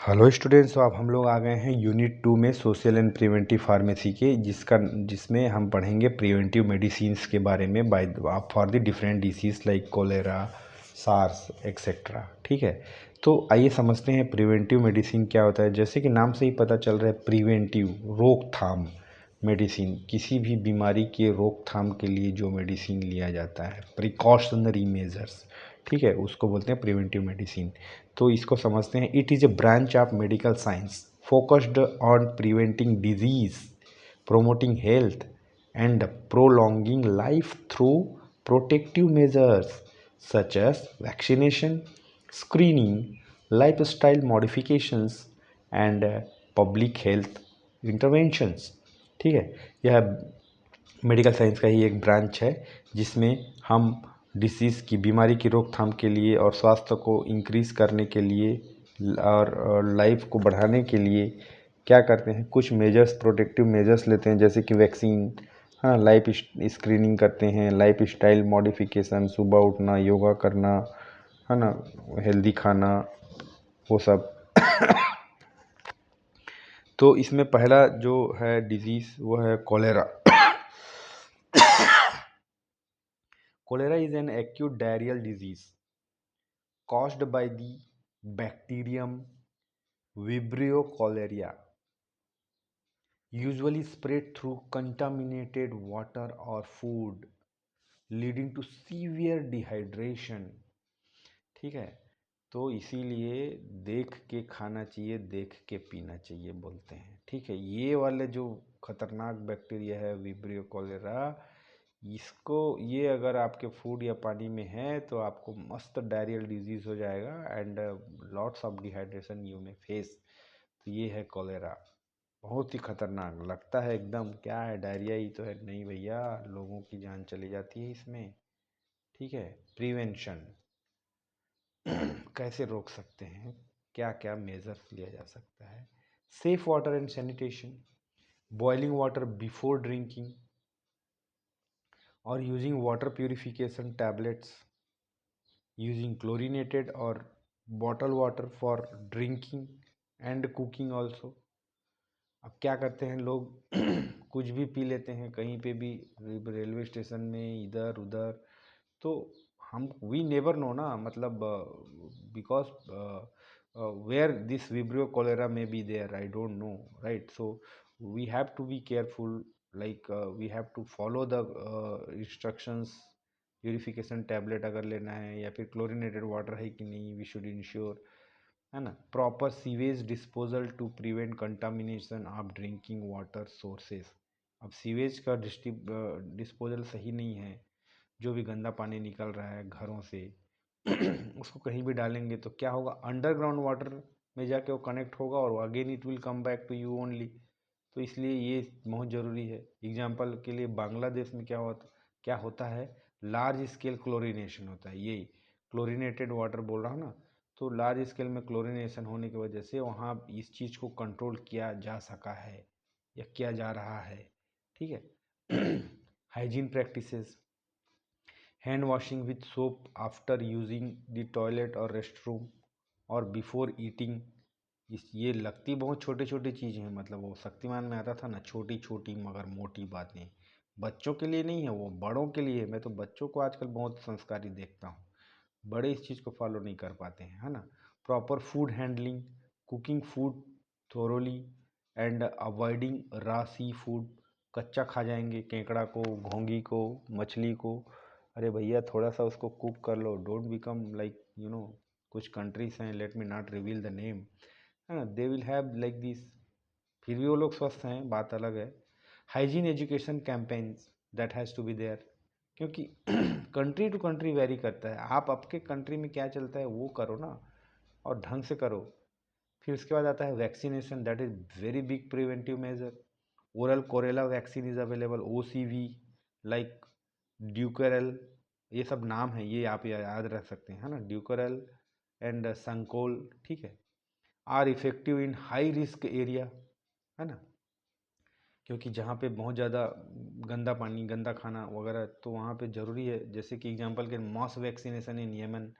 Hello students. तो अब हम लोग आ गए हैं यूनिट 2 में सोशल एंड प्रिवेंटिव फार्मेसी के जिसमें हम पढ़ेंगे प्रिवेंटिव मेडिसिन्स के बारे में by for the different disease like cholera, SARS etcetera. ठीक है, तो आइए समझते हैं प्रिवेंटिव मेडिसिन क्या होता है। जैसे कि नाम से ही पता चल रहा है, प्रिवेंटिव रोकथाम मेडिसिन, किसी भी बीमारी के रोकथाम के लिए जो मेडिसिन लिया जाता है, प्रिकॉशनरी मेजर्स, ठीक है, उसको बोलते हैं प्रिवेंटिव मेडिसिन। तो इसको समझते हैं। It is a branch of medical science focused on preventing disease, promoting health, and prolonging life through protective measures such as vaccination, screening, lifestyle modifications, and public health interventions। ठीक है, यह medical science का ही एक branch है जिसमें हम disease की, बीमारी की रोकथाम के लिए और स्वास्थ्य को इंक्रीज़ करने के लिए और लाइफ को बढ़ाने के लिए क्या करते हैं, कुछ मेजर्स, प्रोटेक्टिव मेजर्स लेते हैं, जैसे कि वैक्सीन, हाँ, लाइफ स्क्रीनिंग करते हैं, लाइफ स्टाइल मॉडिफिकेशन, सुबह उठना, योगा करना, है ना, हेल्दी खाना, वो सब। तो इसमें पहला जो है डिजीज़ वो है cholera. Cholera is an acute diarrheal disease caused by the bacterium Vibrio cholerae, usually spread through contaminated water or food, leading to severe dehydration। ठीक है, तो इसीलिए देख के खाना चाहिए, देख के पीना चाहिए बोलते हैं। ठीक है, ये वाले जो खतरनाक बैक्टीरिया है विब्रियो कोलेरा, इसको, ये अगर आपके फूड या पानी में है तो आपको मस्त डायरियल डिजीज हो जाएगा and lots of dehydration you में फेस। तो ये है कोलेरा, बहुत ही खतरनाक लगता है एकदम, क्या है, डायरिया ही तो है। नहीं भैया, लोगों की जान चली जाती है इसमें। ठीक है, प्रिवेंशन कैसे रोक सकते हैं, क्या क्या मेजर्स लिया जा सकता है। Safe water and sanitation, boiling water before drinking और using water purification tablets, using chlorinated और bottle water for drinking and cooking also. अब क्या करते हैं लोग, कुछ भी पी लेते हैं कहीं पे भी, रेलवे स्टेशन में, इधर उधर। तो हम, वी नेवर नो ना, मतलब because where this vibrio cholera may be there, I don't know, right. So we have to be careful, like we have to follow the instructions. Purification tablet अगर लेना है या फिर क्लोरीनेटेड वाटर है कि नहीं, वी शुड इंश्योर, है ना। Proper sewage disposal to prevent contamination of drinking water sources. अब सीवेज का डिस्पोजल सही नहीं है, जो भी गंदा पानी निकल रहा है घरों से उसको कहीं भी डालेंगे तो क्या होगा, अंडरग्राउंड वाटर में जाके वो कनेक्ट होगा और again it will come back to you only. तो इसलिए ये बहुत ज़रूरी है। एग्जाम्पल के लिए बांग्लादेश में क्या होता है, लार्ज स्केल क्लोरीनेशन होता है, ये क्लोरीनेटेड वाटर बोल रहा हूँ ना। तो लार्ज स्केल में क्लोरीनेशन होने की वजह से वहाँ इस चीज़ को कंट्रोल किया जा सका है या किया जा रहा है। ठीक है। Hygiene practices, hand washing with soap after using the toilet और रेस्टरूम और बिफोर ईटिंग। ये लगती बहुत छोटी छोटी चीज़ें हैं, मतलब वो शक्तिमान में आता था ना, छोटी छोटी मगर मोटी बातें। बच्चों के लिए नहीं है वो, बड़ों के लिए है। मैं तो बच्चों को आजकल बहुत संस्कारी देखता हूँ, बड़े इस चीज़ को फॉलो नहीं कर पाते हैं, है ना। Proper food handling, cooking food thoroughly and avoiding raw seafood. कच्चा खा जाएंगे, केकड़ा को, घोंगी को, मछली को, अरे भैया थोड़ा सा उसको कुक कर लो। Don't become like, you know, कुछ कंट्रीज हैं, let me not reveal the name, है ना, they will have like this, फिर भी वो लोग स्वस्थ हैं, बात अलग है। Hygiene education campaigns that has to be there, क्योंकि कंट्री टू कंट्री वेरी करता है। आप आपके कंट्री में क्या चलता है वो करो ना, और ढंग से करो। फिर उसके बाद आता है vaccination, that is very big preventive measure. Oral cholera vaccine is available, OCV, like Dukoral, ये सब नाम है, ये आप याद रख सकते हैं, है ना, ड्यूकरल एंड संकोल। ठीक है, are effective in high risk area, है ना, क्योंकि जहाँ पे बहुत ज़्यादा गंदा पानी, गंदा खाना वगैरह, तो वहाँ पे ज़रूरी है। जैसे कि एग्जांपल के, मॉस वैक्सीनेशन इन यमन,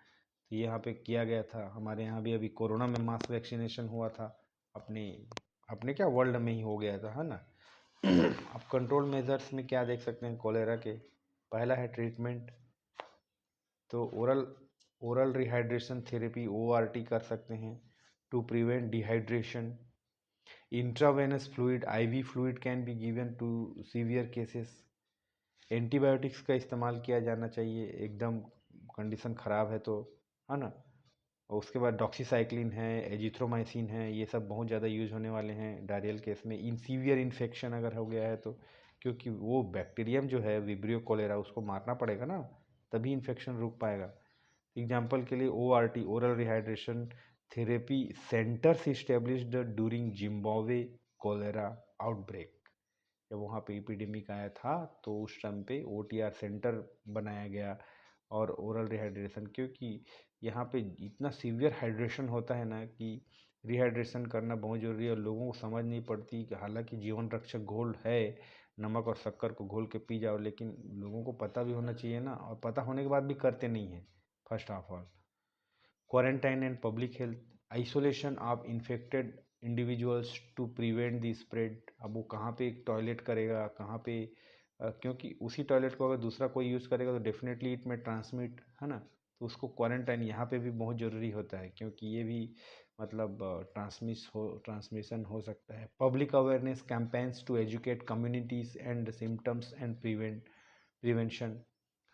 तो यहाँ पे किया गया था। हमारे यहाँ भी अभी कोरोना में मास वैक्सीनेशन हुआ था, अपने अपने क्या वर्ल्ड में ही हो गया था, है ना। अब कंट्रोल मेजर्स में क्या देख सकते हैं कोलेरा के। पहला है ट्रीटमेंट, तो ओरल रिहाइड्रेशन थेरेपी ORT कर सकते हैं to prevent dehydration. Intravenous fluid IV fluid can be given to severe cases. Antibiotics का इस्तेमाल किया जाना चाहिए, एकदम कंडीशन ख़राब है तो, है ना। और उसके बाद डॉक्सीसाइक्लिन है, एजिथ्रोमाइसिन है, ये सब बहुत ज़्यादा यूज होने वाले हैं डायरियल केस में, इन सीवियर इन्फेक्शन अगर हो गया है तो। क्योंकि वो बैक्टीरियम जो है विब्रियो कोलेरा, उसको मारना पड़ेगा ना, तभी इन्फेक्शन रुक पाएगा। एग्जाम्पल के लिए ORT, oral rehydration therapy centres established during Zimbabwe cholera outbreak. जब वहाँ पे एपिडेमिक आया था तो उस टाइम पे OTR सेंटर बनाया गया। और ओरल रिहाइड्रेशन, क्योंकि यहाँ पे इतना सीवियर हाइड्रेशन होता है ना कि रिहाइड्रेशन करना बहुत ज़रूरी है। और लोगों को समझ नहीं पड़ती कि हालांकि जीवन रक्षक घोल है, नमक और शक्कर को घोल के पी जाओ, लेकिन लोगों को पता भी होना चाहिए ना, और पता होने के बाद भी करते नहीं है। First of all, quarantine and public health, isolation of infected individuals to prevent the spread. अब वो कहाँ पे टॉयलेट करेगा, कहाँ पे, क्योंकि उसी टॉयलेट को अगर दूसरा कोई यूज़ करेगा तो डेफिनेटली इट में ट्रांसमिट, है ना। तो उसको क्वारंटाइन यहाँ पे भी बहुत ज़रूरी होता है, क्योंकि ये भी मतलब ट्रांसमिशन हो सकता है। Public awareness campaigns to educate communities and symptoms and prevention,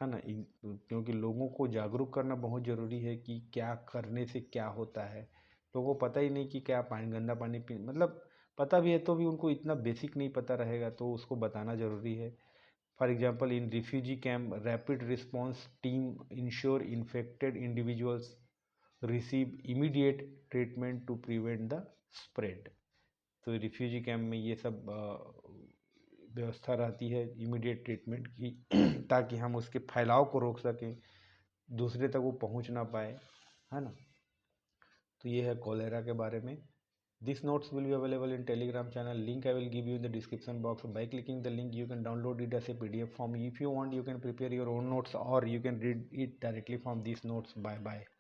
है ना। क्योंकि लोगों को जागरूक करना बहुत ज़रूरी है कि क्या करने से क्या होता है। लोगों को पता ही नहीं कि क्या पानी, गंदा पानी पी, मतलब पता भी है तो भी उनको इतना बेसिक नहीं पता रहेगा, तो उसको बताना ज़रूरी है। For example, in refugee camp rapid response team ensure infected individuals receive immediate treatment to prevent the spread. तो रिफ्यूजी कैंप में ये सब व्यवस्था रहती है इमीडिएट ट्रीटमेंट की, ताकि हम उसके फैलाव को रोक सकें, दूसरे तक वो पहुंच ना पाए, है ना। तो ये है कोलेरा के बारे में। This notes will be available in Telegram channel, link I will give you in the description box. By clicking the link you can download it as a PDF form. If you want, you can prepare your own notes or you can read it directly from these notes. Bye bye.